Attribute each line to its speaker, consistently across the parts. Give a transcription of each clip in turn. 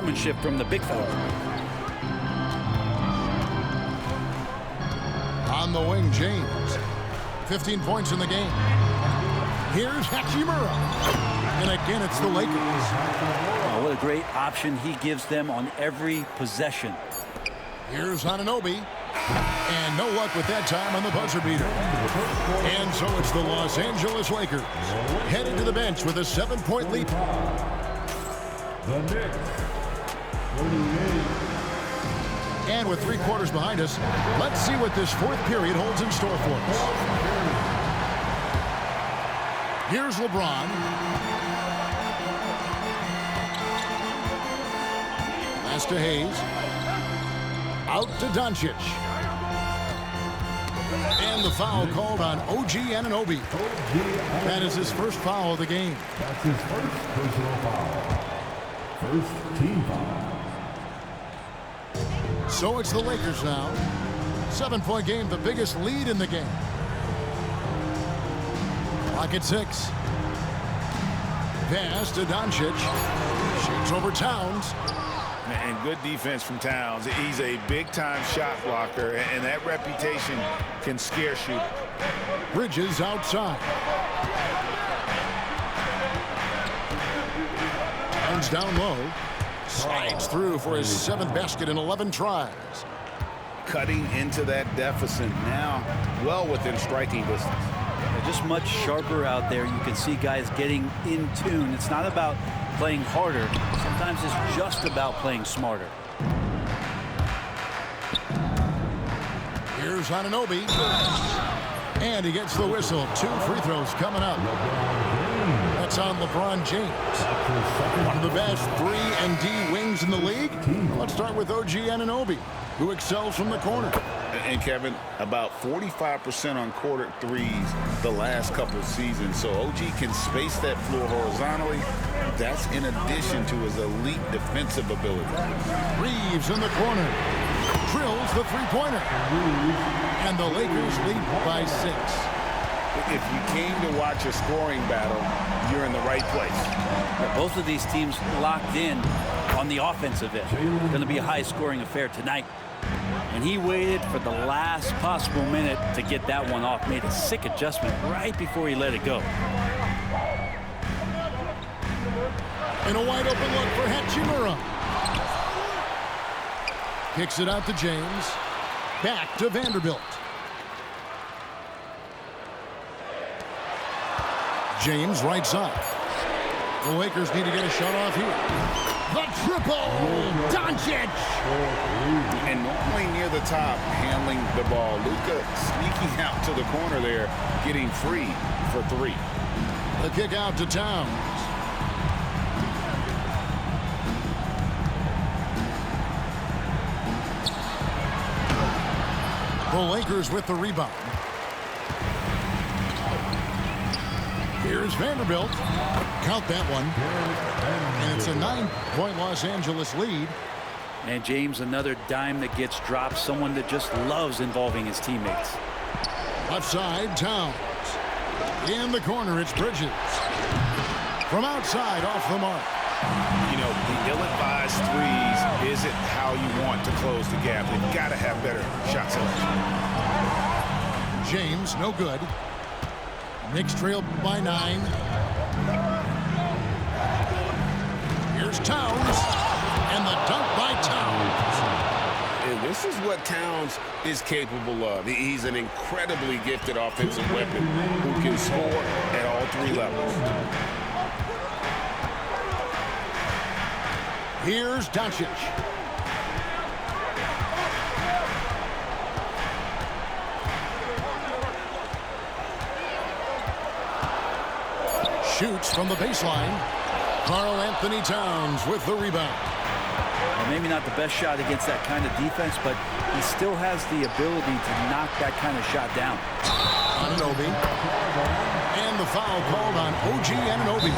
Speaker 1: showmanship from the big fella.
Speaker 2: On the wing, James. 15 points in the game. Here's Hachimura. And again, it's the Lakers.
Speaker 1: Oh, what a great option he gives them on every possession.
Speaker 2: Here's Anunoby. And no luck with that time on the buzzer beater. And so it's the Los Angeles Lakers heading to the bench with a 7-point lead.
Speaker 3: The Knicks.
Speaker 2: And with 3 quarters behind us, let's see what this fourth period holds in store for us. Here's LeBron. Pass to Hayes. Out to Doncic. And the foul called on OG Anunoby. That is his first foul of the game.
Speaker 3: That's his first personal foul. First team foul.
Speaker 2: So it's the Lakers now. 7-point game, the biggest lead in the game. Clock at 6. Pass to Doncic. Shoots over Towns.
Speaker 4: And good defense from Towns. He's a big-time shot blocker, and that reputation can scare shooters.
Speaker 2: Bridges outside. Towns down low. Slides through for his 7th basket in 11 tries.
Speaker 4: Cutting into that deficit now, well within striking distance.
Speaker 1: They're just much sharper out there. You can see guys getting in tune. It's not about playing harder. Sometimes it's just about playing smarter.
Speaker 2: Here's Anunoby. And he gets the whistle. 2 free throws coming up. That's on LeBron James. One of the best 3 and D wings in the league. Let's start with OG Anunoby, who excels from the corner.
Speaker 4: And Kevin, about 45% on quarter threes the last couple of seasons. So OG can space that floor horizontally. That's in addition to his elite defensive ability.
Speaker 2: Reeves in the corner. Drills the three-pointer. And the Lakers lead by 6.
Speaker 4: If you came to watch a scoring battle, you're in the right place.
Speaker 1: Both of these teams locked in on the offensive end. Going to be a high-scoring affair tonight. And he waited for the last possible minute to get that one off. Made a sick adjustment right before he let it go.
Speaker 2: And a wide open look for Hachimura. Kicks it out to James. Back to Vanderbilt. James right side. The Lakers need to get a shot off here. The triple! Doncic!
Speaker 4: And normally near the top, handling the ball. Luka sneaking out to the corner there, getting free for 3.
Speaker 2: The kick out to Towns. The Lakers with the rebound. Here's Vanderbilt. Count that one. And it's a 9-point Los Angeles lead.
Speaker 1: And James, another dime that gets dropped. Someone that just loves involving his teammates.
Speaker 2: Left side, Towns. In the corner, it's Bridges. From outside, off the mark.
Speaker 4: You know, the ill-advised threes isn't how you want to close the gap. They've got to have better shot selection.
Speaker 2: James, no good. Knicks trail by 9. Here's Towns. And the dunk by Towns.
Speaker 5: And this is what Towns is capable of. He's an incredibly gifted offensive weapon who can score at all 3 levels.
Speaker 2: Here's Doncic. Shoots from the baseline. Karl Anthony Towns with the rebound.
Speaker 1: Well, maybe not the best shot against that kind of defense, but he still has the ability to knock that kind of shot down.
Speaker 2: Anunoby. And the foul called on OG Anunoby.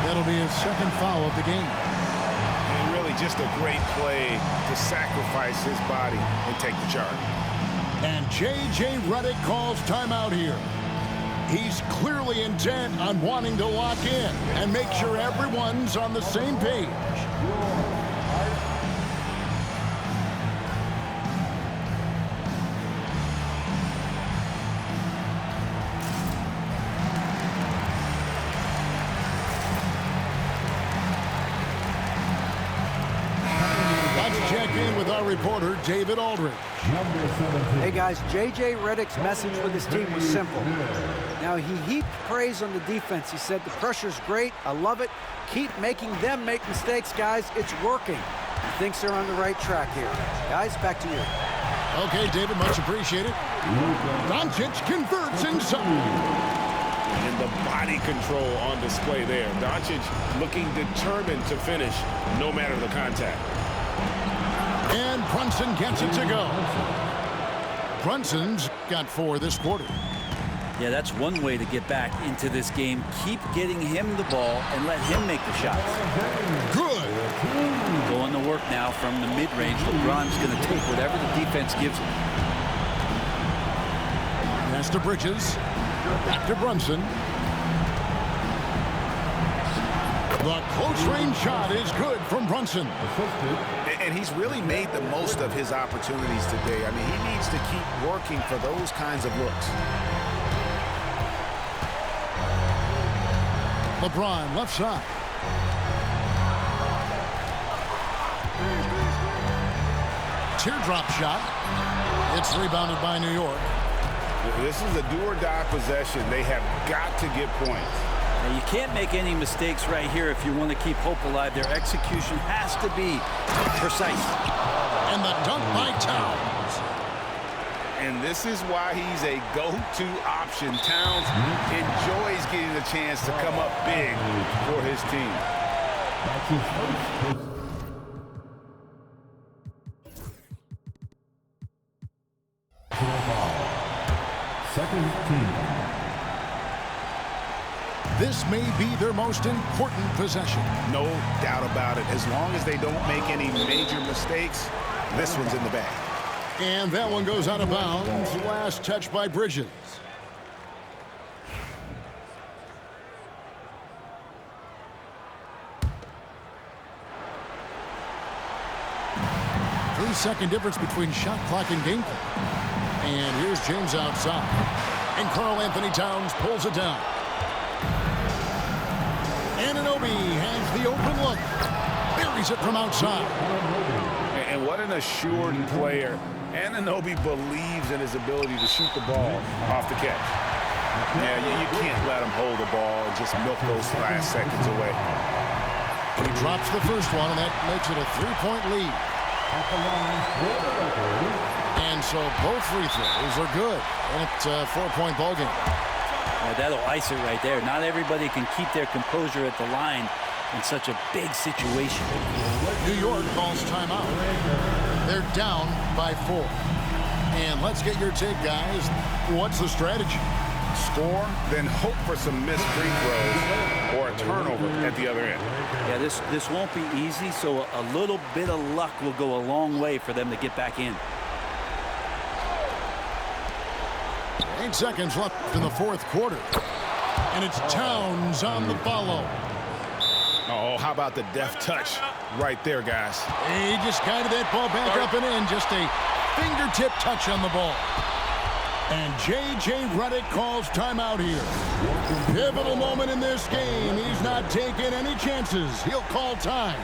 Speaker 2: That'll be his 2nd foul of the game.
Speaker 4: And really just a great play to sacrifice his body and take the charge.
Speaker 2: And J.J. Redick calls timeout here. He's clearly intent on wanting to lock in and make sure everyone's on the same page. our reporter, David Aldridge.
Speaker 6: Hey guys, J.J. Redick's message with his team was simple. Now, he heaped praise on the defense. He said, the pressure's great, I love it. Keep making them make mistakes, guys. It's working. He thinks they're on the right track here. Guys, back to you.
Speaker 2: Okay, David, much appreciated. Doncic converts inside.
Speaker 5: And the body control on display there. Doncic looking determined to finish no matter the contact.
Speaker 2: And Brunson gets it to go. Brunson's got 4 this quarter.
Speaker 1: Yeah, that's one way to get back into this game. Keep getting him the ball and let him make the shots.
Speaker 2: Good.
Speaker 1: Going to work now from the mid-range. LeBron's going to take whatever the defense gives him.
Speaker 2: Pass to Bridges. Back to Brunson. The close-range shot is good from Brunson.
Speaker 4: And he's really made the most of his opportunities today. I mean, he needs to keep working for those kinds of looks.
Speaker 2: LeBron, left side. Teardrop shot. It's rebounded by New York.
Speaker 5: This is a do-or-die possession. They have got to get points.
Speaker 1: Now, you can't make any mistakes right here if you want to keep hope alive. Their execution has to be precise.
Speaker 2: And the dunk by Towns.
Speaker 4: And this is why he's a go-to option. Towns enjoys getting the chance to come up big for his team.
Speaker 3: That's his first. Second team.
Speaker 2: This may be their most important possession.
Speaker 4: No doubt about it. As long as they don't make any major mistakes, this one's in the bag.
Speaker 2: And that one goes out of bounds. Last touch by Bridges. Three-second difference between shot clock and game clock. And here's James outside. And Karl Anthony Towns pulls it down. Anunoby has the open look. Buries it from outside.
Speaker 4: And what an assured player. Anunoby believes in his ability to shoot the ball off the catch. Yeah, you can't let him hold the ball and just milk those last seconds away.
Speaker 2: He drops the first one, and that makes it a 3-point lead. And so both free throws are good. And it's a 4-point ball game.
Speaker 1: Yeah, that'll ice it right there. Not everybody can keep their composure at the line in such a big situation.
Speaker 2: New York calls timeout. They're down by 4. And let's get your take, guys. What's the strategy?
Speaker 4: Score, then hope for some missed free throws or a turnover at the other end.
Speaker 1: Yeah, this won't be easy, so a little bit of luck will go a long way for them to get back in.
Speaker 2: 8 seconds left in the fourth quarter. And it's Towns on the follow.
Speaker 4: Oh, how about the deft touch right there, guys?
Speaker 2: He just guided that ball back up and in. Just a fingertip touch on the ball. And J.J. Redick calls timeout here. Pivotal moment in this game. He's not taking any chances. He'll call time.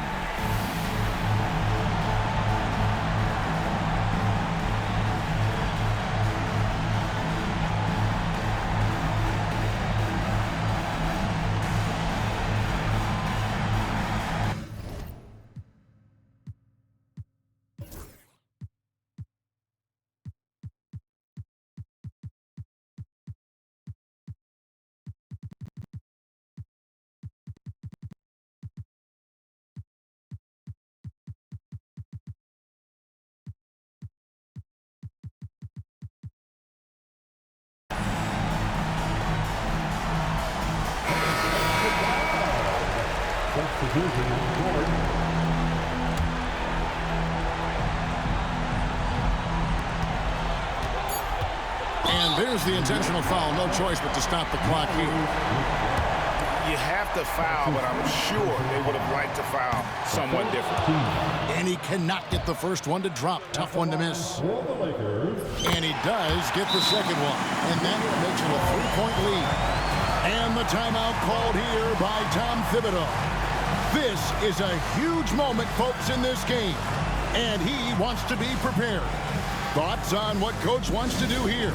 Speaker 2: And there's the intentional foul. No choice but to stop the clock here.
Speaker 4: You have to foul, but I'm sure they would have liked to foul someone different.
Speaker 2: And he cannot get the first one to drop. Tough one to miss. And he does get the second one. And that makes it a 3-point lead. And the timeout called here by Tom Thibodeau. This is a huge moment, folks, in this game. And he wants to be prepared. Thoughts on what Coach wants to do here?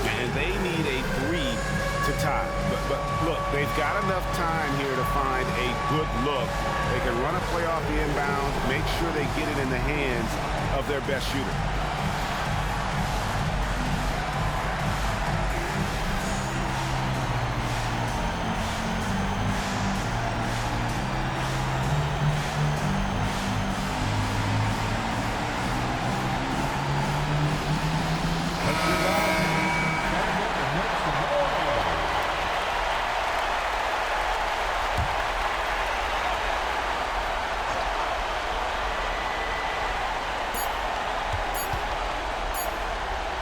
Speaker 5: And they need a 3 to tie. But look, they've got enough time here to find a good look. They can run a play off the inbound, make sure they get it in the hands of their best shooter.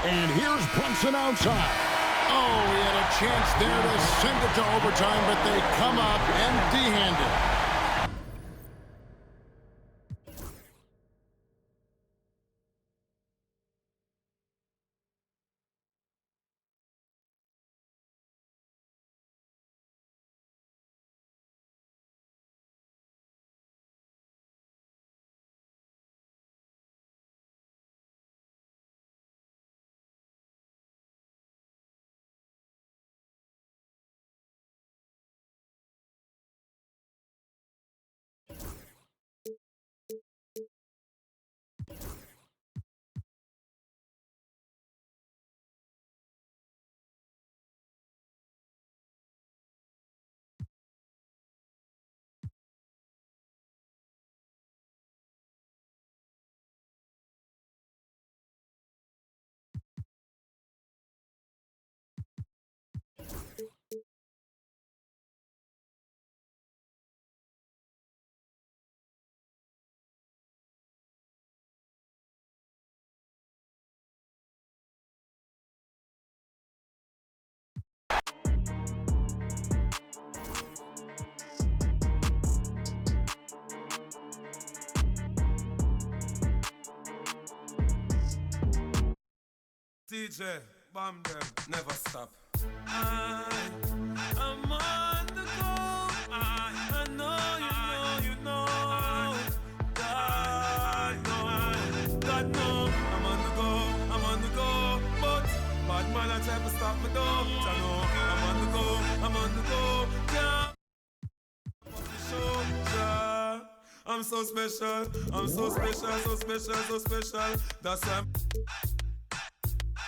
Speaker 2: And here's Brunson outside. Oh, he had a chance there to send it to overtime, but they come up empty-handed.
Speaker 7: DJ, bomb them, never stop. I'm on the go. I know, you know. God know, I'm on the go. But bad man, I try to stop me though. I know, I'm on the go. Yeah. I'm so special, so special. That's why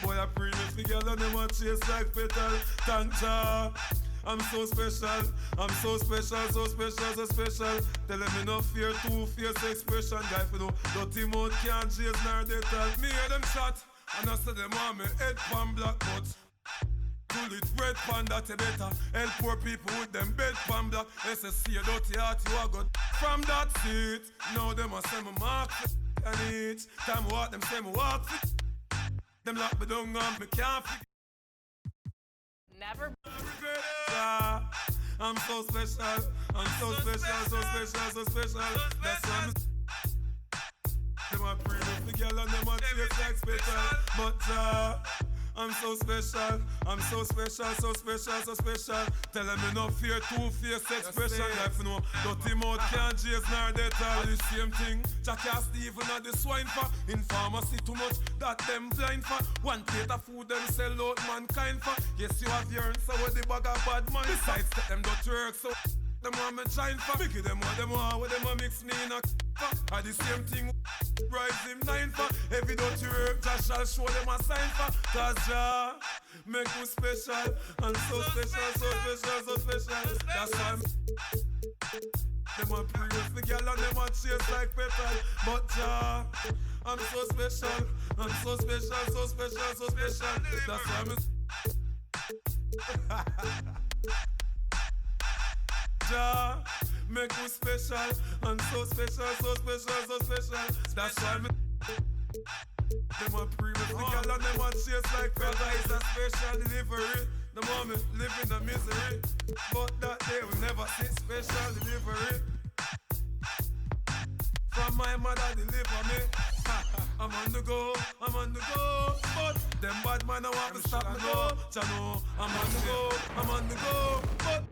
Speaker 7: boy, I pray me for girl and them a chase like petal. Thank Jah. I'm so special, so special. Tell them me no fear, two-face expression. Guy for no dirty mouth can't chase nor they tell. Me hear them shot, and I say them want me head pan black, but pull it red pan that you better. Help poor people with them bed pan black. SSC a dirty heart you a got from that seat. Now them a say me mark and each time walk them say me walk fit. Them lock me down and me can't figure.
Speaker 8: Never.
Speaker 7: I'm so special. So special. That's why them a pray with the girl and them a chase like special. But I'm so special. So special. Tell them me no fear two-face expression. Life no dirty mouth can't chase nor they tell the same thing. Jackie Stephen at the swine for. In pharmacy too much that them blind for. One plate of food them sell out mankind for. Yes, you have your answer with the bag of bad man. Besides that them don't work so them want me shine for. Biggie them what them a mix me in a for. The same thing rise him 9 for. Every dirty work Josh shall show them a sign for. Cause Jah make me special. And so special. That's why them a pray with the girl and them a chase like petal. But Jah, I'm so special. So special. That's why I'm Jah, make me special. And so special. That's why I'm them a pray with the girl and them a chase like petal. It's a special delivery. The moment live in the misery, but that day will never see special delivery. From my mother deliver me. I'm on the go, but them bad man I want to stop me go. Chano, I'm on the go, but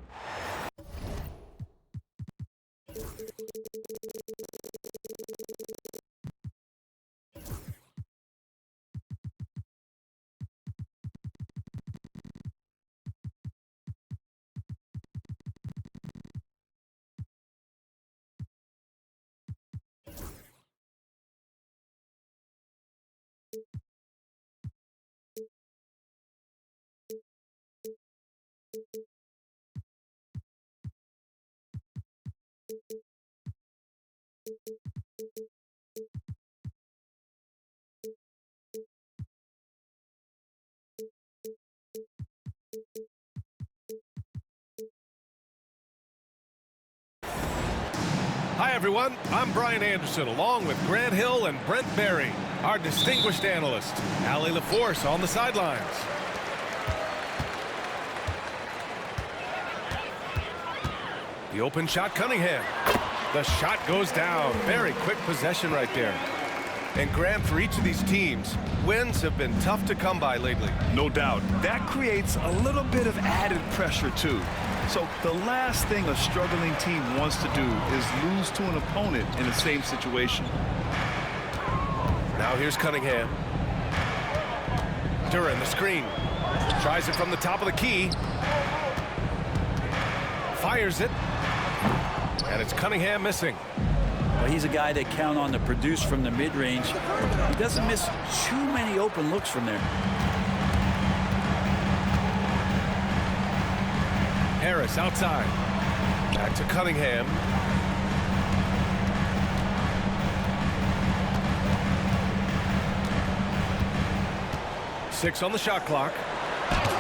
Speaker 9: Hi, everyone. I'm Brian Anderson, along with Grant Hill and Brent Barry, our distinguished analyst. Allie LaForce on the sidelines. The open shot, Cunningham. The shot goes down. Very quick possession right there. And Grant, for each of these teams, wins have been tough to come by lately.
Speaker 10: No doubt. That creates a little bit of added pressure, too. So the last thing a struggling team wants to do is lose to an opponent in the same situation.
Speaker 9: Now here's Cunningham. Duran, the screen. Tries it from the top of the key. Fires it. And it's Cunningham missing.
Speaker 1: Well, he's a guy that count on to produce from the mid-range. He doesn't miss too many open looks from there.
Speaker 9: Harris outside. Back to Cunningham. Six on the shot clock.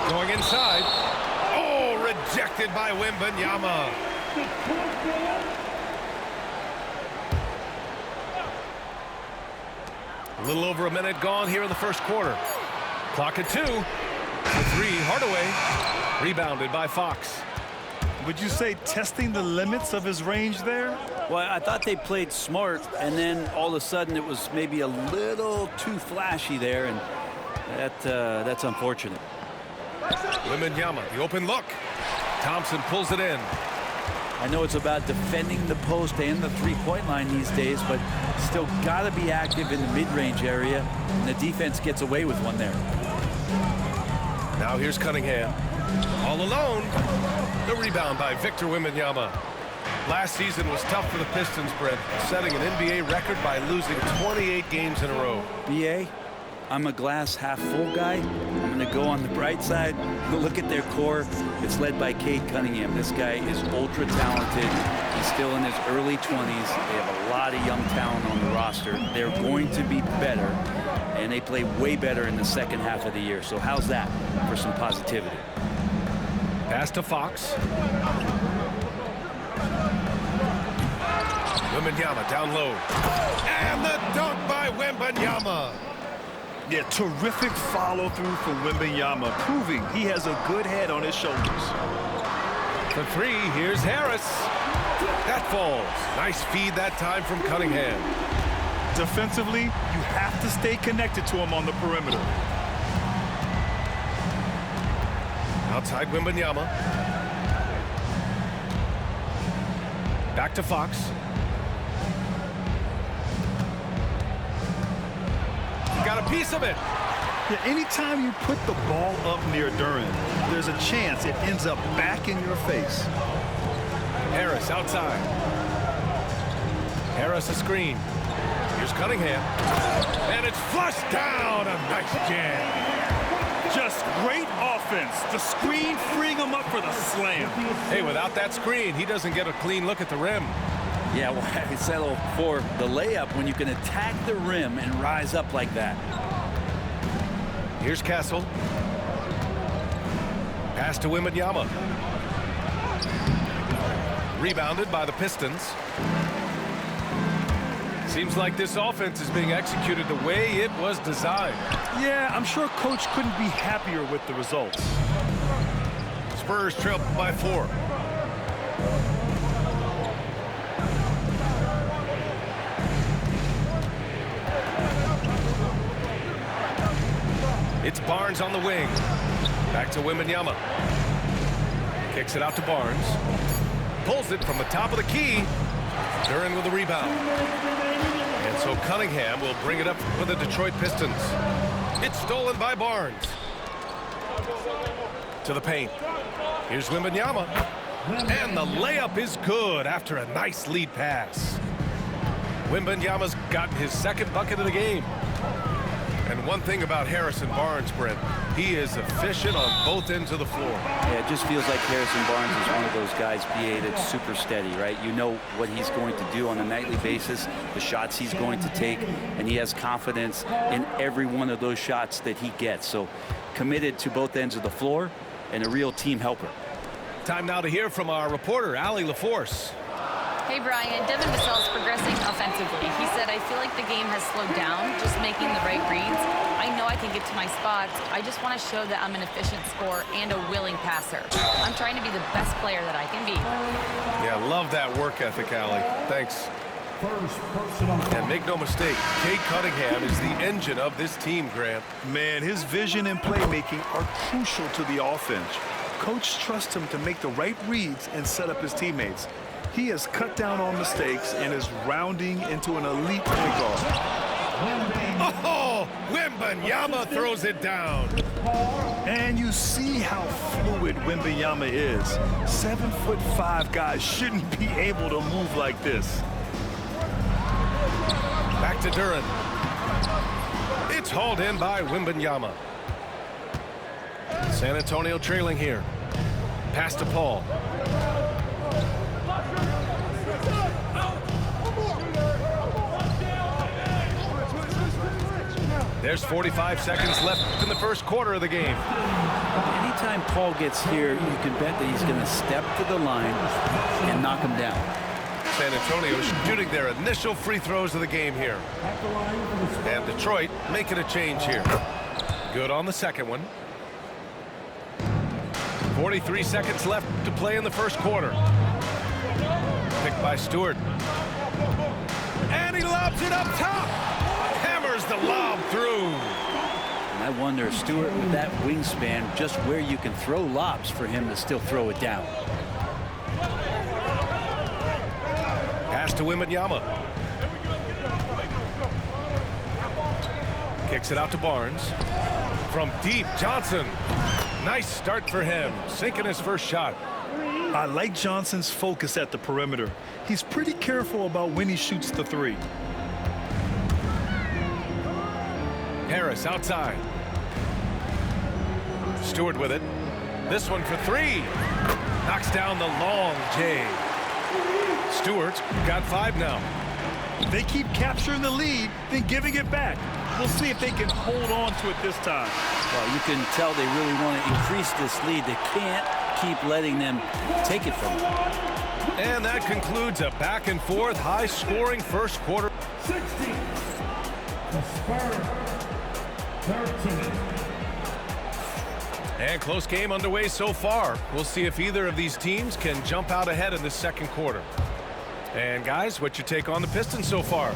Speaker 9: Going inside. Oh, rejected by Wembanyama. A little over a minute gone here in the first quarter. Clock at 2. The three, Hardaway. Rebounded by Fox.
Speaker 10: Would you say testing the limits of his range there?
Speaker 1: Well, I thought they played smart, and then all of a sudden it was maybe a little too flashy there, and that's unfortunate.
Speaker 9: Wembanyama, the open look. Thompson pulls it in.
Speaker 1: I know it's about defending the post and the three-point line these days, but still got to be active in the mid-range area, and the defense gets away with one there.
Speaker 9: Now here's Cunningham. All alone. The rebound by Victor Wembanyama. Last season was tough for the Pistons, Brent, setting an NBA record by losing 28 games in a row.
Speaker 1: BA, I'm a glass half full guy. I'm going to go on the bright side. Look at their core. It's led by Cade Cunningham. This guy is ultra talented. He's still in his early 20s. They have a lot of young talent on the roster. They're going to be better, and they play way better in the second half of the year. So how's that for some positivity?
Speaker 9: Pass to Fox. Wembanyama down low. And the dunk by Wembanyama.
Speaker 10: Yeah, terrific follow-through from Wembanyama, proving he has a good head on his shoulders.
Speaker 9: For three, here's Harris. That falls. Nice feed that time from Cunningham.
Speaker 10: Defensively, you have to stay connected to him on the perimeter.
Speaker 9: Outside Wembanyama. Back to Fox. Got a piece of it.
Speaker 10: Yeah, anytime you put the ball up near Duran, there's a chance it ends up back in your face.
Speaker 9: Harris outside. Harris a screen. Here's Cunningham. And it's flushed down. A nice jam.
Speaker 10: Just great offense. The screen freeing him up for the slam.
Speaker 9: Hey, without that screen, he doesn't get a clean look at the rim.
Speaker 1: Yeah, why settle for the layup when you can attack the rim and rise up like that?
Speaker 9: Here's Castle. Pass to Wembanyama. Rebounded by the Pistons. Seems like this offense is being executed the way it was designed.
Speaker 10: Yeah, I'm sure Coach couldn't be happier with the results.
Speaker 9: Spurs trail by 4. It's Barnes on the wing. Back to Wembanyama. Kicks it out to Barnes. Pulls it from the top of the key. Duran with the rebound. And so Cunningham will bring it up for the Detroit Pistons. It's stolen by Barnes. To the paint. Here's Wembanyama. And the layup is good after a nice lead pass. Wembanyama's gotten his second bucket of the game. And one thing about Harrison Barnes, Brent, he is efficient on both ends of the floor.
Speaker 1: Yeah, it just feels like Harrison Barnes is one of those guys, BA, that's super steady, right? You know what he's going to do on a nightly basis, the shots he's going to take, and he has confidence in every one of those shots that he gets. So committed to both ends of the floor and a real team helper.
Speaker 9: Time now to hear from our reporter, Allie LaForce.
Speaker 8: Hey, Brian. Devin Vassell is progressing offensively. He said, I feel like the game has slowed down, just making the right reads. I know I can get to my spots. I just want to show that I'm an efficient scorer and a willing passer. I'm trying to be the best player that I can be.
Speaker 9: Yeah, love that work ethic, Allie. Thanks. And make no mistake, Cade Cunningham is the engine of this team, Grant.
Speaker 10: Man, his vision and playmaking are crucial to the offense. Coach trusts him to make the right reads and set up his teammates. He has cut down on mistakes and is rounding into an elite point guard.
Speaker 9: Oh, Wembanyama throws it down.
Speaker 10: And you see how fluid Wembanyama is. 7'5" guys shouldn't be able to move like this.
Speaker 9: Back to Duren. It's hauled in by Wembanyama. San Antonio trailing here. Pass to Paul. There's 45 seconds left in the first quarter of the game.
Speaker 1: Anytime Paul gets here, you can bet that he's going to step to the line and knock him down.
Speaker 9: San Antonio shooting their initial free throws of the game here. And Detroit making a change here. Good on the second one. 43 seconds left to play in the first quarter. Picked by Stewart. And he lobs it up top. Hammers the lob through.
Speaker 1: And I wonder, Stewart, with that wingspan, just where you can throw lobs for him to still throw it down.
Speaker 9: Pass to Wembanyama. Kicks it out to Barnes. From deep, Johnson. Nice start for him, sinking his first shot.
Speaker 10: I like Johnson's focus at the perimeter. He's pretty careful about when he shoots the three.
Speaker 9: Harris outside. Stewart with it. This one for three. Knocks down the long J. Stewart's got 5 now.
Speaker 10: They keep capturing the lead, then giving it back. We'll see if they can hold on to it this time.
Speaker 1: Well, you can tell they really want to increase this lead. They can't keep letting them take it from them.
Speaker 9: And that concludes a back-and-forth, high-scoring first quarter.
Speaker 3: 60. The Spurs. 13.
Speaker 9: And close game underway so far. We'll see if either of these teams can jump out ahead in the second quarter. And guys, what's your take on the Pistons so far?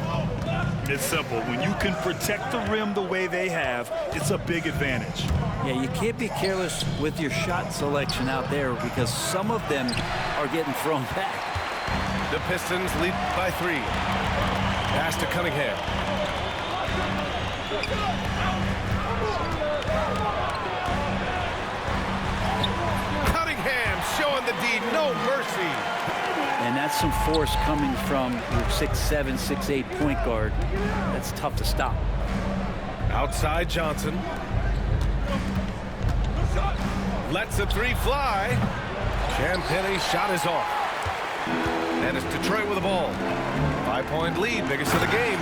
Speaker 10: It's simple. When you can protect the rim the way they have, it's a big advantage.
Speaker 1: Yeah, you can't be careless with your shot selection out there because some of them are getting thrown back.
Speaker 9: The Pistons lead by 3. Pass to Cunningham. Cunningham showing the D, no mercy.
Speaker 1: And that's some force coming from your 6'7", 6'8" point guard. That's tough to stop.
Speaker 9: Outside Johnson. Lets the 3 fly. Champagne's shot is off. And it's Detroit with the ball. 5-point lead, biggest of the game.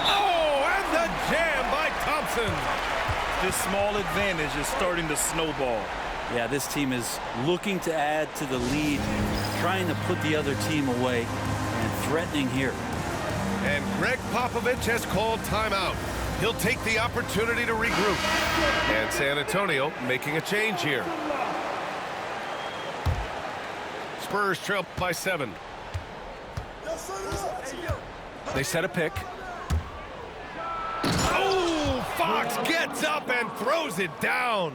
Speaker 9: Oh, and the jam by Thompson.
Speaker 10: This small advantage is starting to snowball.
Speaker 1: Yeah, this team is looking to add to the lead, trying to put the other team away, and threatening here.
Speaker 9: And Greg Popovich has called timeout. He'll take the opportunity to regroup. And San Antonio making a change here. Spurs trail by 7. They set a pick. Oh, Fox gets up and throws it down.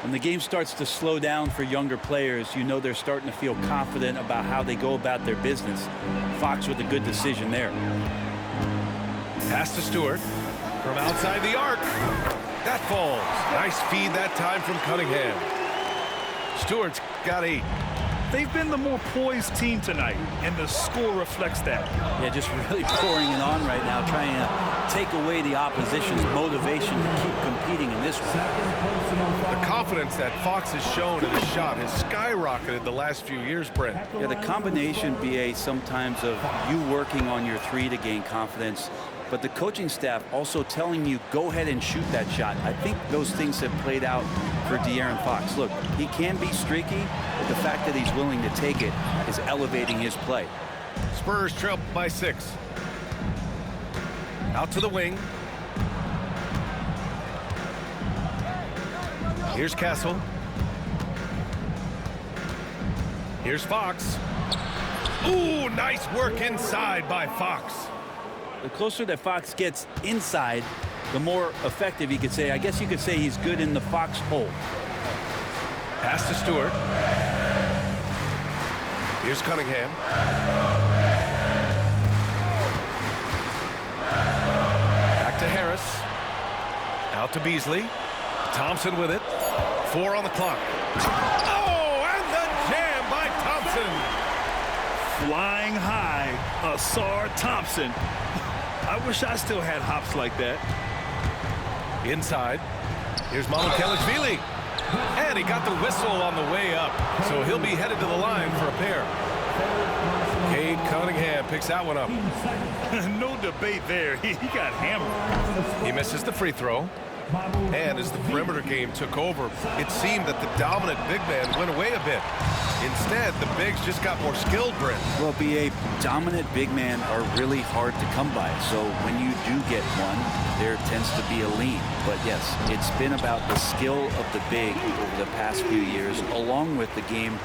Speaker 1: When the game starts to slow down for younger players, you know they're starting to feel confident about how they go about their business. Fox with a good decision there.
Speaker 9: Pass to Stewart from outside the arc. That falls. Nice feed that time from Cunningham. Stewart's got 8.
Speaker 10: They've been the more poised team tonight, and the score reflects that.
Speaker 1: Yeah, just really pouring it on right now, trying to take away the opposition's motivation to keep competing in this one.
Speaker 9: The confidence that Fox has shown in his shot has skyrocketed the last few years, Brent.
Speaker 1: Yeah, the combination, BA, sometimes of you working on your 3 to gain confidence, but the coaching staff also telling you, go ahead and shoot that shot. I think those things have played out for De'Aaron Fox. Look, he can be streaky, but the fact that he's willing to take it is elevating his play.
Speaker 9: Spurs trail by 6. Out to the wing. Here's Castle. Here's Fox. Ooh, nice work inside by Fox.
Speaker 1: The closer that Fox gets inside, the more effective he could say. I guess you could say he's good in the Fox hole.
Speaker 9: Pass to Stewart. Here's Cunningham. Back to Harris. Out to Beasley. Thompson with it. 4 on the clock. Oh, and the jam by Thompson.
Speaker 10: Flying high, Ausar Thompson. I wish I still had hops like that.
Speaker 9: Inside. Here's Mamukelashvili. And he got the whistle on the way up. So he'll be headed to the line for a pair. Cade Cunningham picks that one up.
Speaker 10: No debate there. He got hammered.
Speaker 9: He misses the free throw. And as the perimeter game took over, it seemed that the dominant big man went away a bit. Instead, the bigs just got more skilled, Brent.
Speaker 1: Well, BA, dominant big men are really hard to come by. So when you do get one, there tends to be a lean. But yes, it's been about the skill of the big over the past few years, along with the game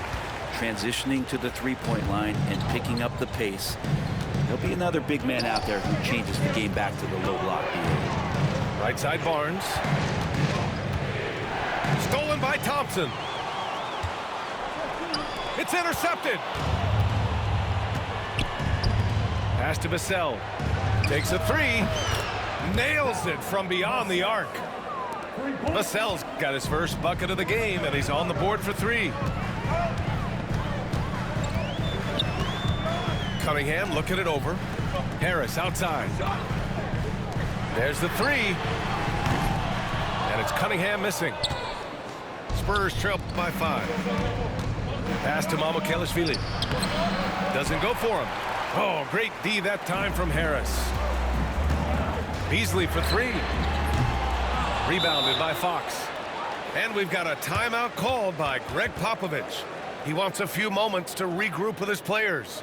Speaker 1: transitioning to the three-point line and picking up the pace. There'll be another big man out there who changes the game back to the low block, BA.
Speaker 9: Right side Barnes. Stolen by Thompson. It's intercepted. Pass to Vassell. Takes a 3. Nails it from beyond the arc. Vassell's got his first bucket of the game, and he's on the board for 3. Cunningham looking it over. Harris outside. There's the 3. And it's Cunningham missing. Spurs trail by 5. Pass to Mamukelashvili. Doesn't go for him. Oh, great D that time from Harris. Beasley for 3. Rebounded by Fox. And we've got a timeout called by Greg Popovich. He wants a few moments to regroup with his players.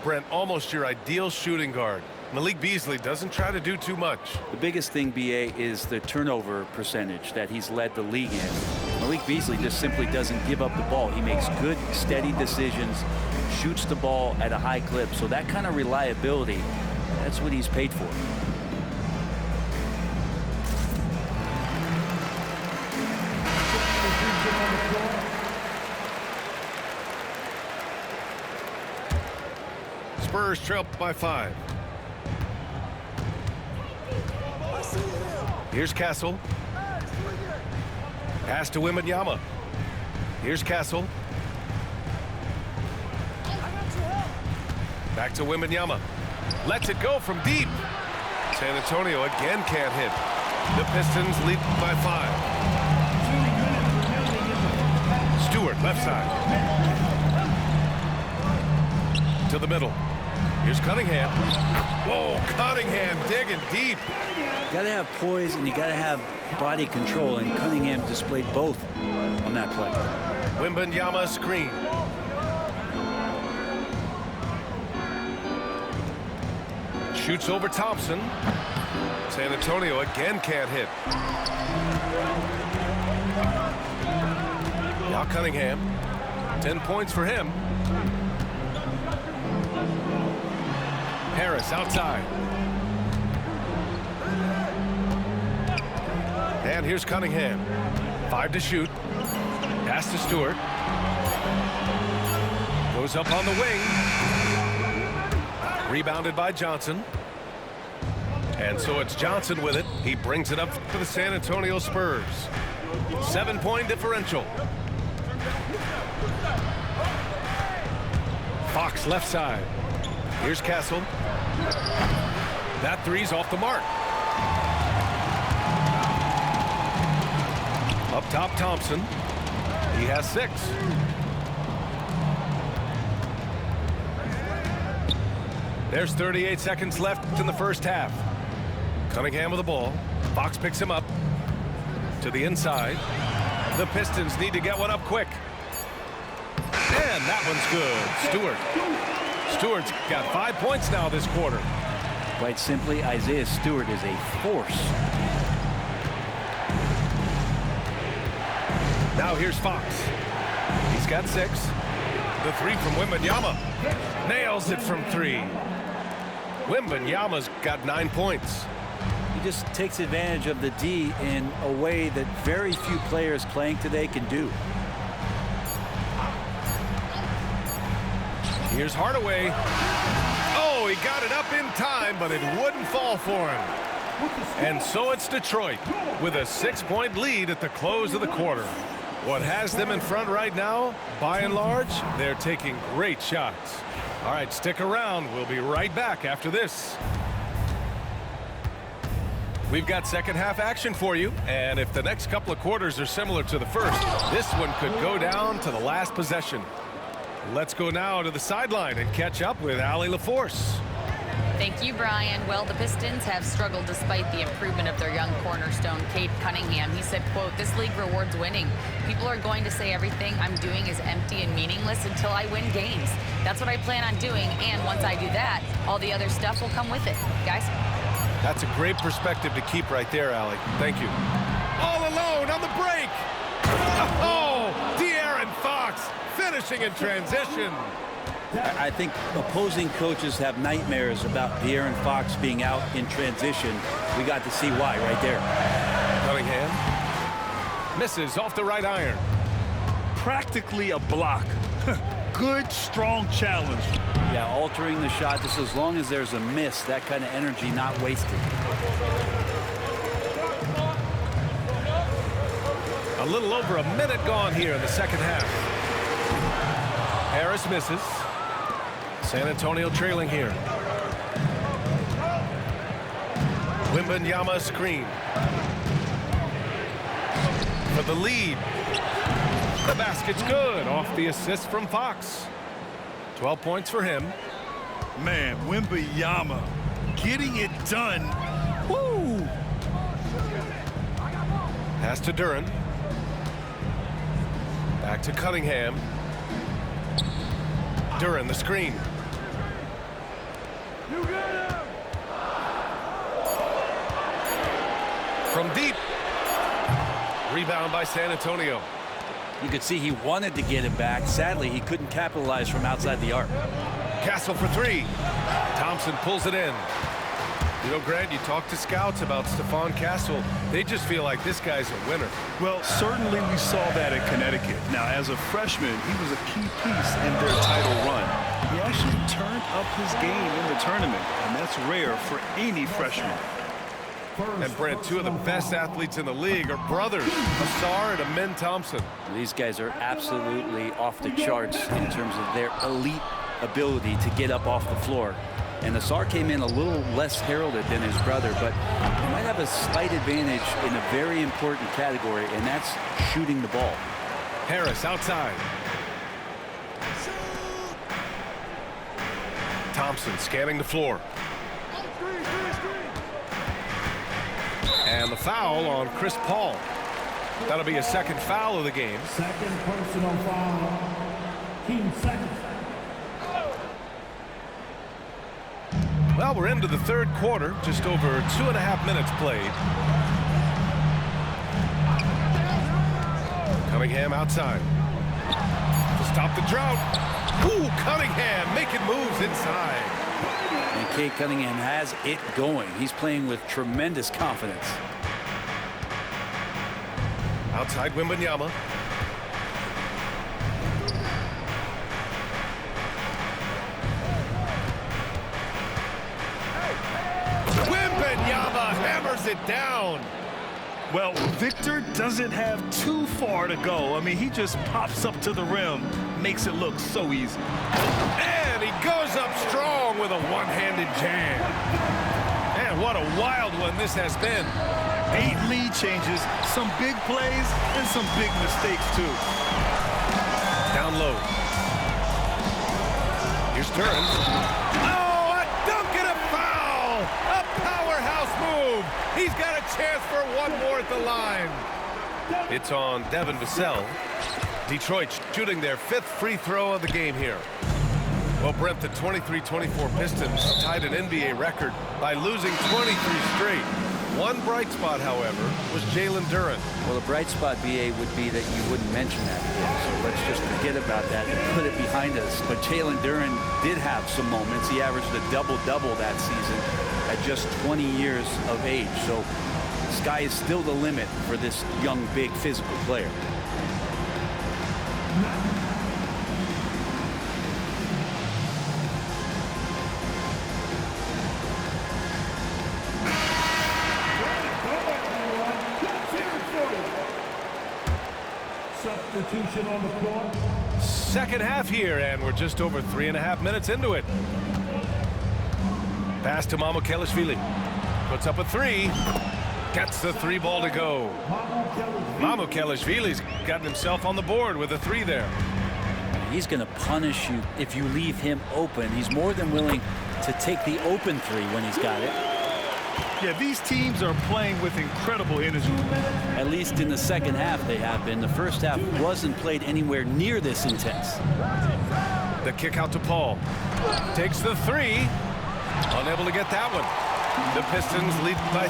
Speaker 9: Brent, almost your ideal shooting guard. Malik Beasley doesn't try to do too much.
Speaker 1: The biggest thing, BA, is the turnover percentage that he's led the league in. Malik Beasley just simply doesn't give up the ball. He makes good, steady decisions, shoots the ball at a high clip. So that kind of reliability, that's what he's paid for.
Speaker 9: Spurs trail by 5. Here's Castle. Pass to Wembanyama. Here's Castle. Back to Wembanyama. Lets it go from deep. San Antonio again can't hit. The Pistons lead by 5. Stewart left side. To the middle. Here's Cunningham. Whoa, Cunningham digging deep.
Speaker 1: You got to have poise and you got to have body control, and Cunningham displayed both on that play.
Speaker 9: Wembanyama screen. Shoots over Thompson. San Antonio again can't hit. Now Cunningham. 10 points for him. Harris outside. And here's Cunningham. 5 to shoot. Pass to Stewart. Goes up on the wing. Rebounded by Johnson. And so it's Johnson with it. He brings it up for the San Antonio Spurs. 7-point differential. Fox left side. Here's Castle. That 3's off the mark. Up top, Thompson. He has 6. There's 38 seconds left in the first half. Cunningham with the ball. Fox picks him up. To the inside. The Pistons need to get one up quick. And that one's good. Stewart. Stewart's got 5 points now this quarter.
Speaker 1: Quite simply, Isaiah Stewart is a force.
Speaker 9: Now here's Fox. He's got 6. The 3 from Wembanyama. Nails it from 3. Wembanyama's got 9 points.
Speaker 1: He just takes advantage of the D in a way that very few players playing today can do.
Speaker 9: Here's Hardaway. Oh, he got it up in time, but it wouldn't fall for him. And so it's Detroit with a 6-point lead at the close of the quarter. What has them in front right now, by and large, they're taking great shots. All right, stick around. We'll be right back after this. We've got second half action for you, and if the next couple of quarters are similar to the first, this one could go down to the last possession. Let's go now to the sideline and catch up with Allie LaForce.
Speaker 8: Thank you, Brian. Well, the Pistons have struggled despite the improvement of their young cornerstone, Cade Cunningham. He said, quote, "This league rewards winning. People are going to say everything I'm doing is empty and meaningless until I win games. That's what I plan on doing, and once I do that, all the other stuff will come with it." Guys?
Speaker 9: That's a great perspective to keep right there, Allie. Thank you. All alone on the break. Oh, De'Aaron Fox finishing in transition.
Speaker 1: I think opposing coaches have nightmares about De'Aaron Fox being out in transition. We got to see why right there.
Speaker 9: Cunningham misses off the right iron.
Speaker 10: Practically a block. Good, strong challenge.
Speaker 1: Yeah, altering the shot just as long as there's a miss, that kind of energy not wasted.
Speaker 9: A little over a minute gone here in the second half. Harris misses. San Antonio trailing here. Wembanyama screen. For the lead. The basket's good off the assist from Fox. 12 points for him.
Speaker 10: Man, Wembanyama getting it done. Woo!
Speaker 9: Pass to Duren. Back to Cunningham. Duren the screen. From deep. Rebound by San Antonio.
Speaker 1: You could see he wanted to get it back. Sadly, he couldn't capitalize from outside the arc.
Speaker 9: Castle for 3. Thompson pulls it in. You know, Grant, you talk to scouts about Stephon Castle. They just feel like this guy's a winner.
Speaker 10: Well, certainly we saw that at Connecticut. Now, as a freshman, he was a key piece in their title run. He actually turned up his game in the tournament, and that's rare for any freshman.
Speaker 9: And Brent, 2 of the best athletes in the league are brothers, Ausar and Amen Thompson.
Speaker 1: These guys are absolutely off the charts in terms of their elite ability to get up off the floor. And Ausar came in a little less heralded than his brother, but he might have a slight advantage in a very important category, and that's shooting the ball.
Speaker 9: Harris outside. Thompson scanning the floor. And the foul on Chris Paul. That'll be a second foul of the game.
Speaker 3: Second personal foul. Team second.
Speaker 9: Well, we're into the third quarter, just over 2.5 minutes played. Cunningham outside. To stop the drought. Ooh, Cunningham making moves inside.
Speaker 1: And Cade Cunningham has it going. He's playing with tremendous confidence.
Speaker 9: Outside Wembanyama. Wembanyama hammers it down.
Speaker 10: Well, Victor doesn't have too far to go. I mean, he just pops up to the rim, makes it look so easy.
Speaker 9: And he goes up strong with a one-handed jam. And what a wild one this has been.
Speaker 10: 8 lead changes, some big plays, and some big mistakes, too.
Speaker 9: Down low. Here's Duren. Oh, a dunk and a foul! A powerhouse move! He's got a chance for one more at the line. It's on Devin Vassell. Detroit shooting their 5th free throw of the game here. Well, Brent, the 23-24 Pistons tied an NBA record by losing 23 straight. One bright spot, however, was Jalen Duren.
Speaker 1: Well, the bright spot, BA, would be that you wouldn't mention that again. So let's just forget about that and put it behind us. But Jalen Duren did have some moments. He averaged a double-double that season at just 20 years of age. So the sky is still the limit for this young, big, physical player.
Speaker 3: Substitution on the floor.
Speaker 9: Second half here, and we're just over 3.5 minutes into it. Pass to Mamukelashvili. Puts up a three. Gets the three ball to go. Mamukelashvili's gotten himself on the board with a three there.
Speaker 1: He's going to punish you if you leave him open. He's more than willing to take the open three when he's got it.
Speaker 10: Yeah, these teams are playing with incredible energy.
Speaker 1: At least in the second half they have been. The first half wasn't played anywhere near this intense.
Speaker 9: The kick out to Paul. Takes the three. Unable to get that one. The Pistons lead by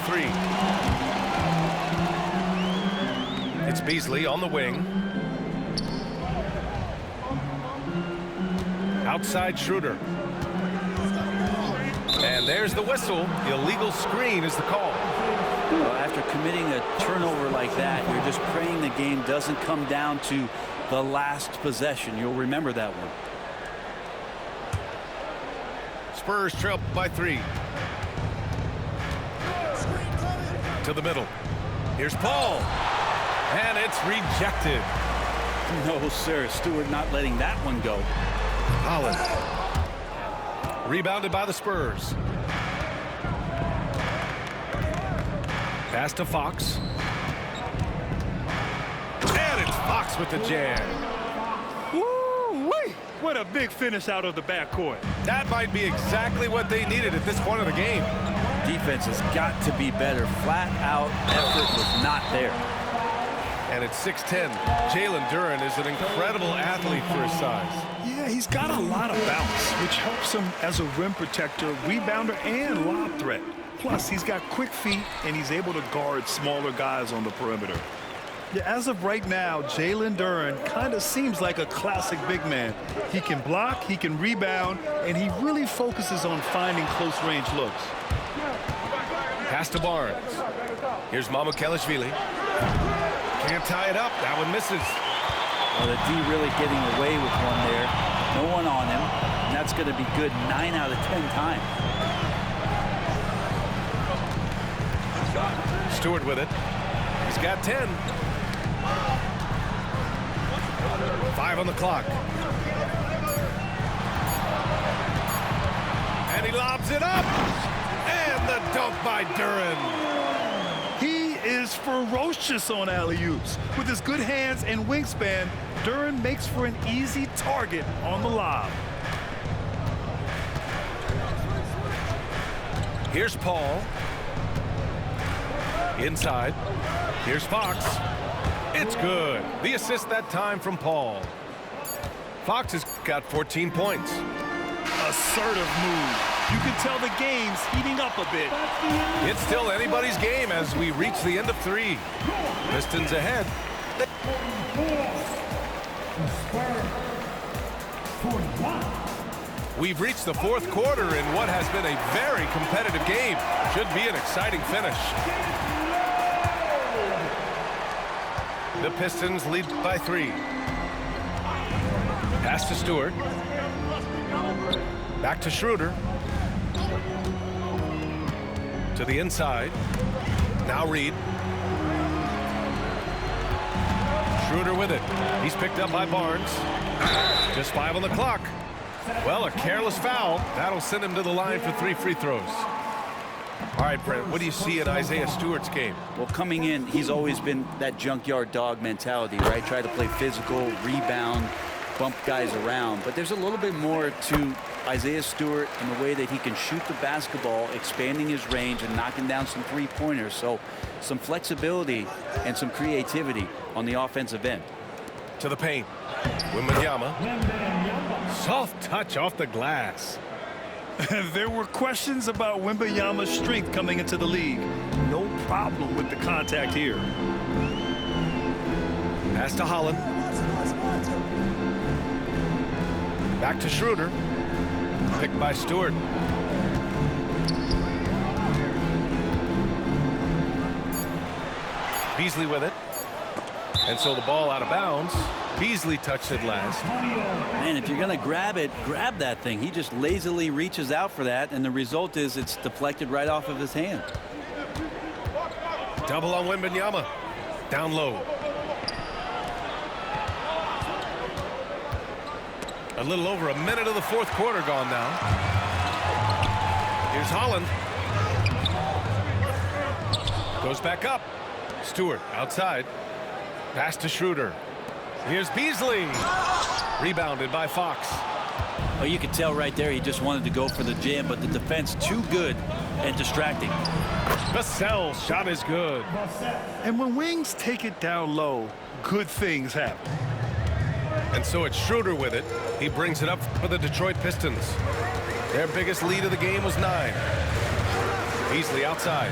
Speaker 9: 3. It's Beasley on the wing. Outside Schroeder. And there's the whistle. The illegal screen is the call.
Speaker 1: Well, after committing a turnover like that, you're just praying the game doesn't come down to the last possession. You'll remember that one.
Speaker 9: Spurs trail by 3. To the middle. Here's Paul. And it's rejected.
Speaker 1: No, sir. Stewart not letting that one go.
Speaker 9: Holland. Rebounded by the Spurs. Pass to Fox. And it's Fox with the jam.
Speaker 10: Woo-wee! What a big finish out of the backcourt.
Speaker 9: That might be exactly what they needed at this point of the game.
Speaker 1: Defense has got to be better. Flat out effort was not there.
Speaker 9: And it's 6'10". Jalen Duren is an incredible athlete for his size.
Speaker 10: Yeah, he's got a lot of bounce, which helps him as a rim protector, rebounder, and lob threat. Plus, he's got quick feet, and he's able to guard smaller guys on the perimeter. Yeah, as of right now, Jalen Duren kind of seems like a classic big man. He can block, he can rebound, and he really focuses on finding close-range looks.
Speaker 9: Pass to Barnes. Here's Mamukelashvili. Can't tie it up. That one misses.
Speaker 1: Well, the D really getting away with one there. No one on him. And that's going to be good 9 out of 10 times.
Speaker 9: Stewart with it. He's got 10. 5 on the clock. And he lobs it up. And the dunk by Duren.
Speaker 10: He is ferocious on alley-oops. With his good hands and wingspan, Duren makes for an easy target on the lob.
Speaker 9: Here's Paul. Inside. Here's Fox. It's good. The assist that time from Paul. Fox has got 14 points.
Speaker 10: Assertive move. You can tell the game's heating up a bit.
Speaker 9: It's still anybody's game as we reach the end of 3. Pistons ahead. We've reached the 4th quarter in what has been a very competitive game. Should be an exciting finish. The Pistons lead by 3. Pass to Stewart. Back to Schroeder. To the inside. Now Reed. Schroeder with it. He's picked up by Barnes. Just 5 on the clock. Well, a careless foul. That'll send him to the line for 3 free throws. All right, Brent, what do you see in Isaiah Stewart's game?
Speaker 1: Well, coming in, he's always been that junkyard dog mentality, right? Try to play physical, rebound, bump guys around. But there's a little bit more to Isaiah Stewart in the way that he can shoot the basketball, expanding his range and knocking down some three-pointers. So some flexibility and some creativity on the offensive end.
Speaker 9: To the paint. Wembanyama. Soft touch off the glass.
Speaker 10: There were questions about Wembanyama's strength coming into the league. No problem with the contact here.
Speaker 9: Pass to Holland. Back to Schroeder. Picked by Stewart. Beasley with it. And so the ball out of bounds. Beasley touched it last.
Speaker 1: Man, if you're going to grab it, grab that thing. He just lazily reaches out for that, and the result is it's deflected right off of his hand.
Speaker 9: Double on Wembanyama. Down low. A little over a minute of the fourth quarter gone now. Here's Holland. Goes back up. Stewart outside. Pass to Schroeder. Here's Beasley. Rebounded by Fox.
Speaker 1: Well, you could tell right there he just wanted to go for the jam, but the defense too good and distracting.
Speaker 9: Vassell's shot is good.
Speaker 10: And when Wings take it down low, good things happen.
Speaker 9: And so it's Schroeder with it. He brings it up for the Detroit Pistons. Their biggest lead of the game was 9. Beasley outside.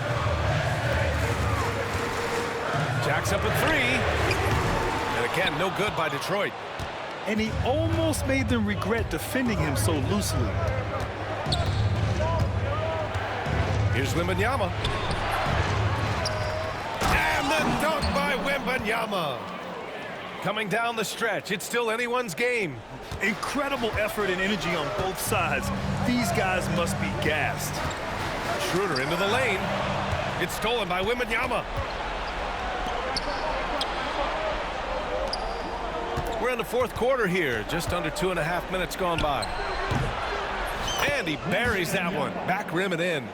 Speaker 9: Jacks up at 3. And again, no good by Detroit.
Speaker 10: And he almost made them regret defending him so loosely.
Speaker 9: Here's Wembanyama. And the dunk by Wembanyama. Coming down the stretch, it's still anyone's game.
Speaker 10: Incredible effort and energy on both sides. These guys must be gassed.
Speaker 9: Schroeder into the lane. It's stolen by Wembanyama. We're in the fourth quarter here, just under 2.5 minutes gone by. And he buries that one. Back rim and in.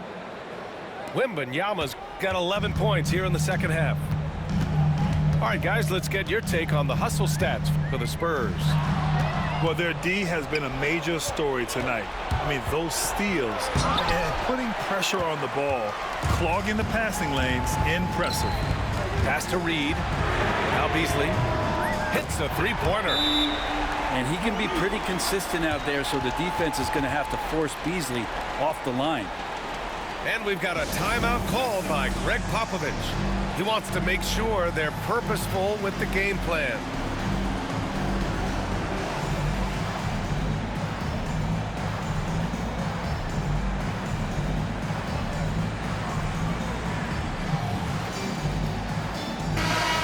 Speaker 9: Wembanyama's got 11 points here in the second half. All right, guys, let's get your take on the hustle stats for the Spurs.
Speaker 10: Well, their D has been a major story tonight. I mean, those steals and putting pressure on the ball, clogging the passing lanes, impressive.
Speaker 9: Pass to Reed. Now Beasley hits a three-pointer.
Speaker 1: And he can be pretty consistent out there, so the defense is going to have to force Beasley off the line.
Speaker 9: And we've got a timeout called by Greg Popovich. He wants to make sure they're purposeful with the game plan.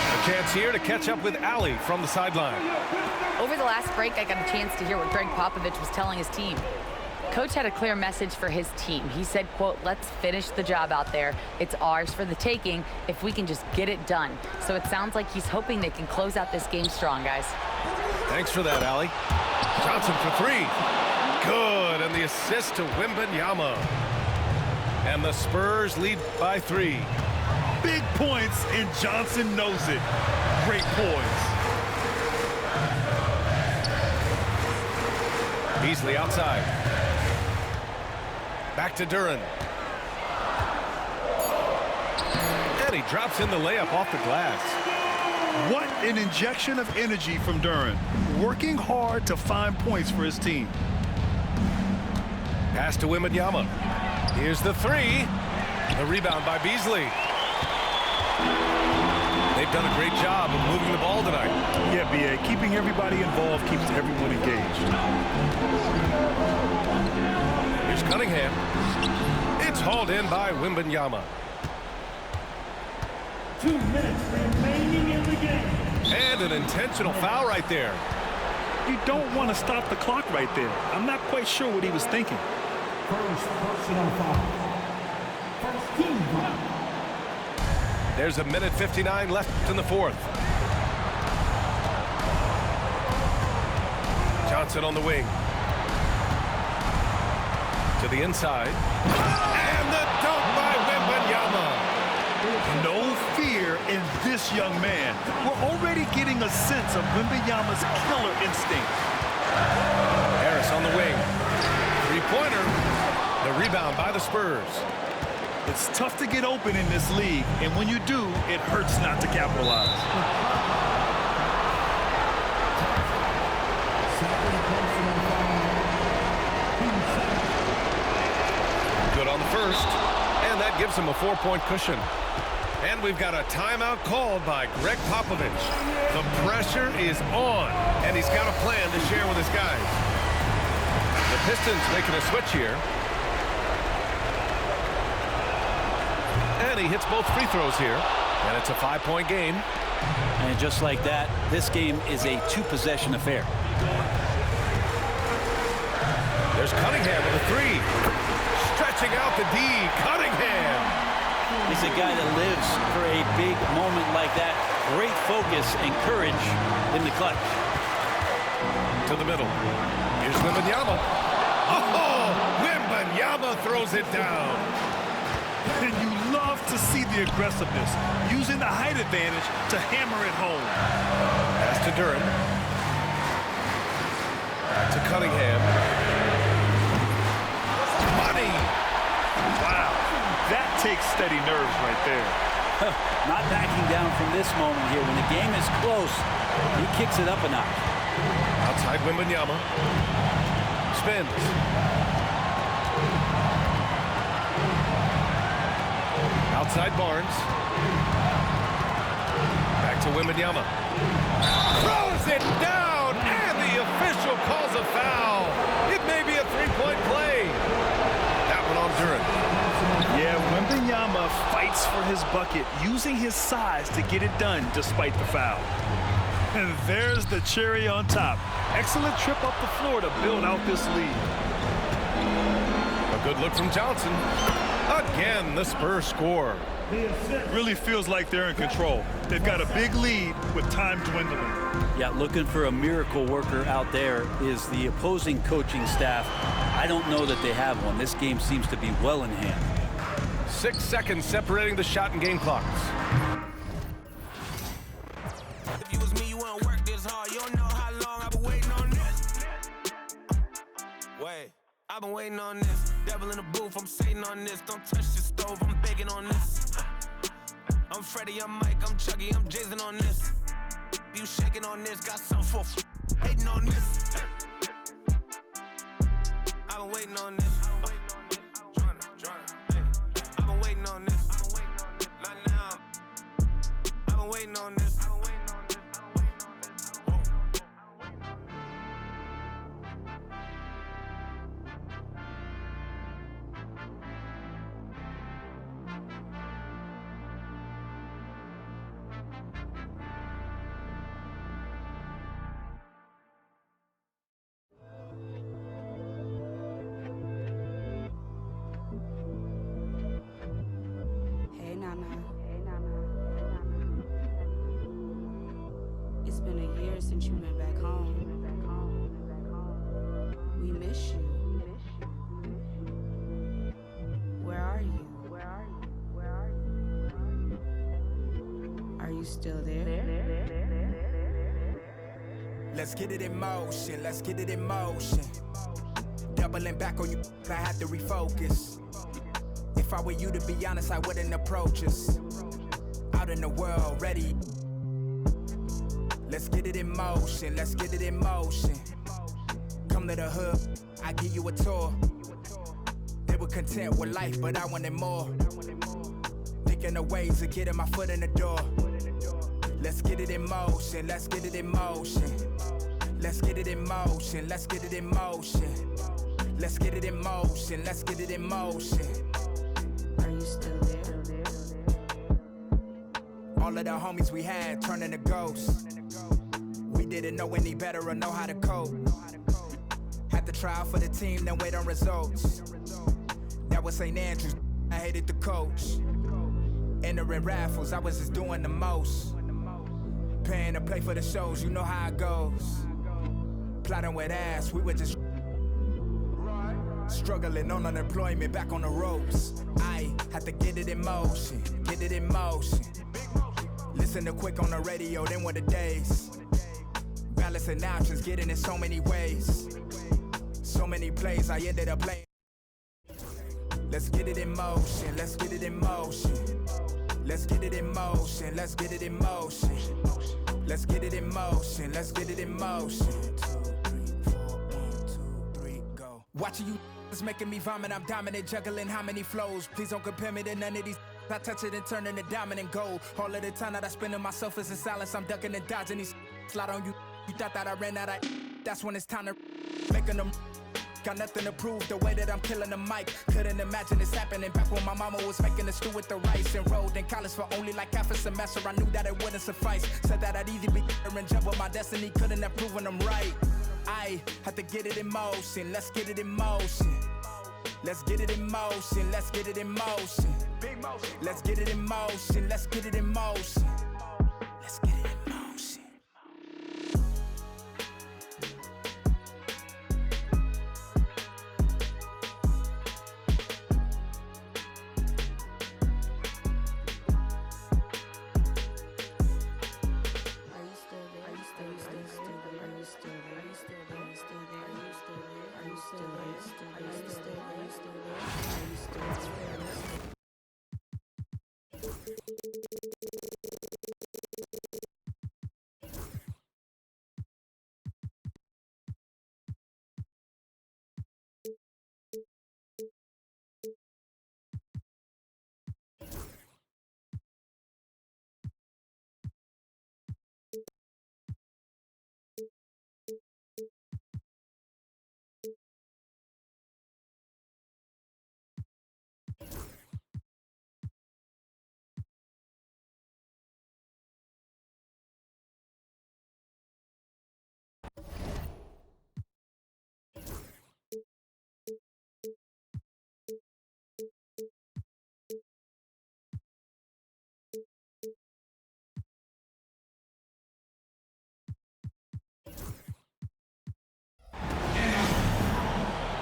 Speaker 9: A chance here to catch up with Allie from the sideline.
Speaker 8: Over the last break, I got a chance to hear what Greg Popovich was telling his team. Coach had a clear message for his team. He said, quote, let's finish the job out there. It's ours for the taking if we can just get it done. So it sounds like he's hoping they can close out this game strong, guys.
Speaker 9: Thanks for that, Allie. Johnson for 3. Good, and the assist to Wembanyama. And the Spurs lead by 3.
Speaker 10: Big points, and Johnson knows it. Great points.
Speaker 9: Beasley outside. Back to Duren. And he drops in the layup off the glass.
Speaker 10: What an injection of energy from Duren. Working hard to find points for his team.
Speaker 9: Pass to Wembanyama. Here's the 3. The rebound by Beasley. They've done a great job of moving the ball tonight.
Speaker 10: Yeah, B.A. Keeping everybody involved keeps everyone engaged.
Speaker 9: Here's Cunningham. It's hauled in by Wembanyama.
Speaker 3: 2 minutes remaining in the game.
Speaker 9: And an intentional foul right there.
Speaker 10: You don't want to stop the clock right there. I'm not quite sure what he was thinking.
Speaker 3: First personal foul. First team foul.
Speaker 9: There's a minute 59 left in the fourth. Johnson on the wing. To the inside. And the dunk by Wembanyama.
Speaker 10: No fear in this young man. We're already getting a sense of Wembanyama's killer instinct.
Speaker 9: Harris on the wing. Three-pointer. The rebound by the Spurs.
Speaker 10: It's tough to get open in this league, and when you do, it hurts not to capitalize.
Speaker 9: first, and that gives him a 4-point cushion. And we've got a timeout called by Greg Popovich. The pressure is on, and he's got a plan to share with his guys. The Pistons making a switch here. And he hits both free throws here. And it's a 5-point game.
Speaker 1: And just like that, this game is a 2-possession affair.
Speaker 9: There's Cunningham with a 3. Stretching out the D. Cunningham.
Speaker 1: He's a guy that lives for a big moment like that. Great focus and courage in the clutch.
Speaker 9: To the middle. Here's Wembanyama. Oh! Wembanyama throws it down.
Speaker 10: And you love to see the aggressiveness, using the height advantage to hammer it home.
Speaker 9: Pass to Duren. Back to Cunningham. Money! Wow.
Speaker 10: That takes steady nerves right there.
Speaker 1: Not backing down from this moment here. When the game is close, he kicks it up a notch.
Speaker 9: Outside Wembanyama. Spins. Outside Barnes. Back to Wembanyama. Throws it down, and the official calls a foul. It may be a 3-point play. That one on Duren.
Speaker 10: Yeah, Wembanyama fights for his bucket, using his size to get it done despite the foul. And there's the cherry on top. Excellent trip up the floor to build out this lead.
Speaker 9: A good look from Johnson. Again, the Spurs score.
Speaker 10: Really feels like they're in control. They've got a big lead with time dwindling.
Speaker 1: Yeah, looking for a miracle worker out there is the opposing coaching staff. I don't know that they have one. This game seems to be well in hand.
Speaker 9: 6 seconds separating the shot and game clocks.
Speaker 7: If you was me, you wouldn't work this hard. You don't know how long I've been waiting on this. Wait, I've been waiting on this. Devil in the booth, I'm Satan on this. Don't touch the stove, I'm baking on this. I'm Freddie, I'm Mike, I'm Chucky, I'm Jason on this. You shaking on this, got some for hating on this. I've been waiting on this. I've been waiting on this. Not now. I've been waiting on this.
Speaker 11: It's been a year since you went back home. We miss you. Where are you? Are you still there?
Speaker 7: Let's get it in motion, let's get it in motion. Doubling back on you, I had to refocus. If I were you, to be honest, I wouldn't approach us. Out in the world, ready. Let's get it in motion, let's get it in motion. Come to the hood, I give you a tour. They were content with life, but I wanted more. Thinking of ways of getting my foot in the door. Let's get it in motion, let's get it in motion. Let's get it in motion, let's get it in motion. Let's get it in motion, let's get it in motion.
Speaker 11: Are you still there?
Speaker 7: All of the homies we had turning to ghosts. We didn't know any better or know how to cope. Had to try out for the team, then wait on results. That was St. Andrews, I hated the coach. Entering raffles, I was just doing the most. Paying to play for the shows, you know how it goes. Plotting with ass, we were just struggling on unemployment, back on the ropes. I had to get it in motion, get it in motion. Listen to Quick on the radio, then were the days. Balancing options, getting in so many ways. So many plays I ended up playing. Let's get it in motion, let's get it in motion. Let's get it in motion, let's get it in motion. Let's get it in motion, let's get it in motion. 2, 3, 4, 1, 2, 3, go. Watching you
Speaker 12: It's making me vomit. I'm dominant, juggling how many flows. Please don't compare me to none of these. I touch it and turn into diamond and gold. All of the time that I spend in myself is in silence. I'm ducking and dodging these. Slide on you. You thought that I ran out of. That's when it's time to making them. Got nothing to prove the way that I'm killing the mic. Couldn't imagine this happening back when my mama was making the stew with the rice. Enrolled in college for only like half a semester. I knew that it wouldn't suffice. Said that I'd either be here and jump, but my destiny couldn't have proven them right. I had to get it in motion. Let's get it in motion. Let's get it in motion. Let's get it in motion. Let's get it in motion. Let's get it in motion. Let's get it in motion.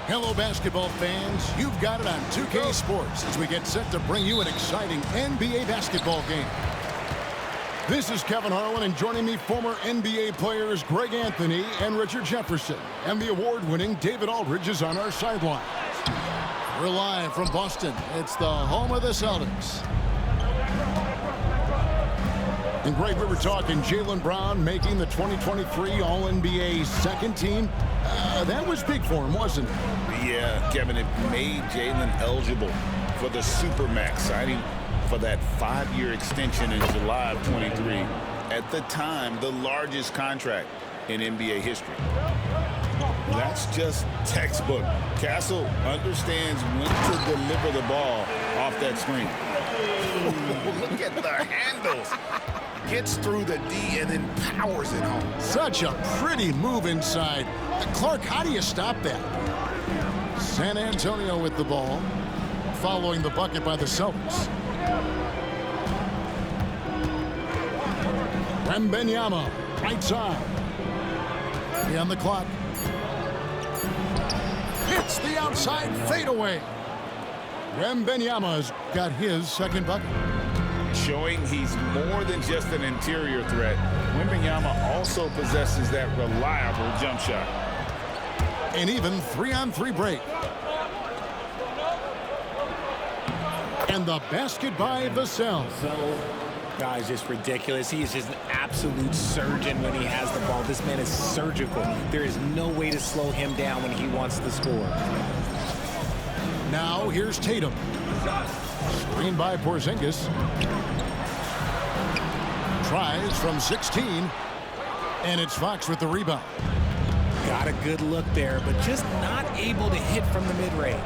Speaker 2: Hello, basketball fans. You've got it on 2K Sports as we get set to bring you an exciting NBA basketball game. This is Kevin Harlan, and joining me, former NBA players Greg Anthony and Richard Jefferson. And the award-winning David Aldridge is on our sideline. We're live from Boston. It's the home of the Celtics. And Greg, we were talking Jaylen Brown making the 2023 All-NBA second team. That was big for him, wasn't it?
Speaker 4: Yeah, Kevin, it made Jaylen eligible for the Supermax, signing for that 5-year extension in July of 23. At the time, the largest contract in NBA history. That's just textbook. Castle understands when to deliver the ball off that screen. Look at the handles. Gets through the D and then powers it home.
Speaker 2: Such a pretty move inside. Clark, how do you stop that? San Antonio with the ball, following the bucket by the Celtics. Wembanyama, right side. On the clock. Hits the outside fadeaway. Wembanyama's got his second bucket.
Speaker 4: Showing he's more than just an interior threat. Wembanyama also possesses that reliable jump shot.
Speaker 2: An even 3-on-3 break. And the basket by Vassell.
Speaker 13: Guys, just ridiculous. He is just an absolute surgeon when he has the ball. This man is surgical. There is no way to slow him down when he wants to score.
Speaker 2: Now here's Tatum. Screen by Porzingis. Tries from 16. And it's Fox with the rebound.
Speaker 13: Got a good look there, but just not able to hit from the mid-range.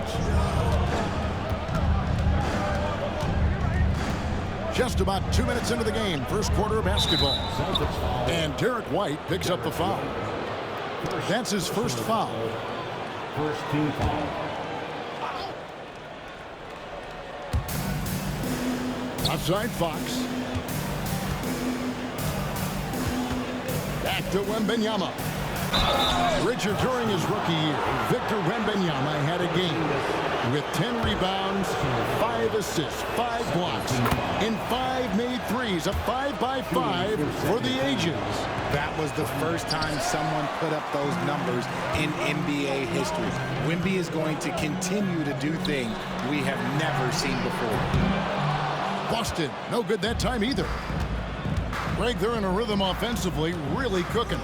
Speaker 2: Just about 2 minutes into the game, first quarter of basketball. And Derek White picks up the foul. That's his first foul.
Speaker 3: First team foul.
Speaker 2: Offside Fox. Back to Wembanyama. Richard, during his rookie year, Victor Wembanyama had a game with 10 rebounds, 5 assists, 5 blocks, and 5 made threes, a 5-by-5 for the ages.
Speaker 13: That was the first time someone put up those numbers in NBA history. Wemby is going to continue to do things we have never seen before.
Speaker 2: Boston, no good that time either. Greg, they're in a rhythm offensively, really cooking.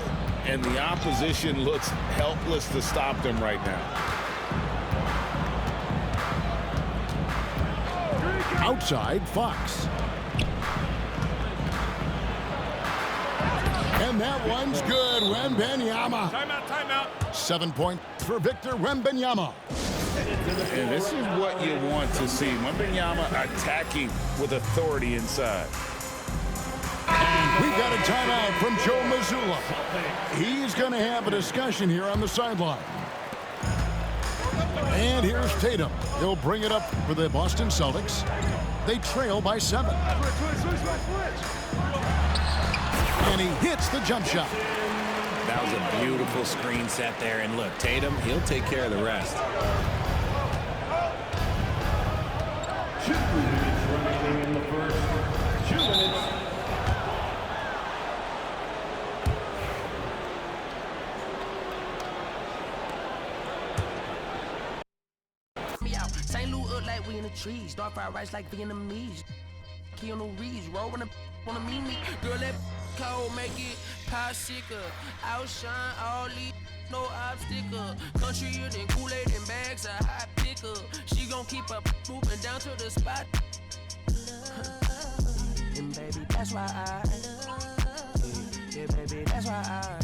Speaker 4: And the opposition looks helpless to stop them right now.
Speaker 2: Outside, Fox. And that one's good. Wembanyama.
Speaker 5: Timeout.
Speaker 2: 7 points for Victor Wembanyama.
Speaker 4: And this is what you want to see. Wembanyama attacking with authority inside.
Speaker 2: And we've got a timeout from Joe Mazzulla. He's going to have a discussion here on the sideline. And here's Tatum. He'll bring it up for the Boston Celtics. They trail by 7. And he hits the jump shot.
Speaker 14: That was a beautiful screen set there. And look, Tatum, he'll take care of the rest.
Speaker 3: 2 minutes remaining in the first. 2 minutes.
Speaker 15: St. Louis up like we in the trees. Dark fried rice like Vietnamese. Keanu Reeves rolling on a meme. Girl, that cold make it popsicle. Outshine all these, no obstacle. Countryer than Kool-Aid and bags of hot pickle. She gon' keep up moving down to the spot. And baby, that's why yeah, baby, that's why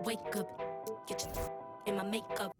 Speaker 16: Wake up, get your in my makeup.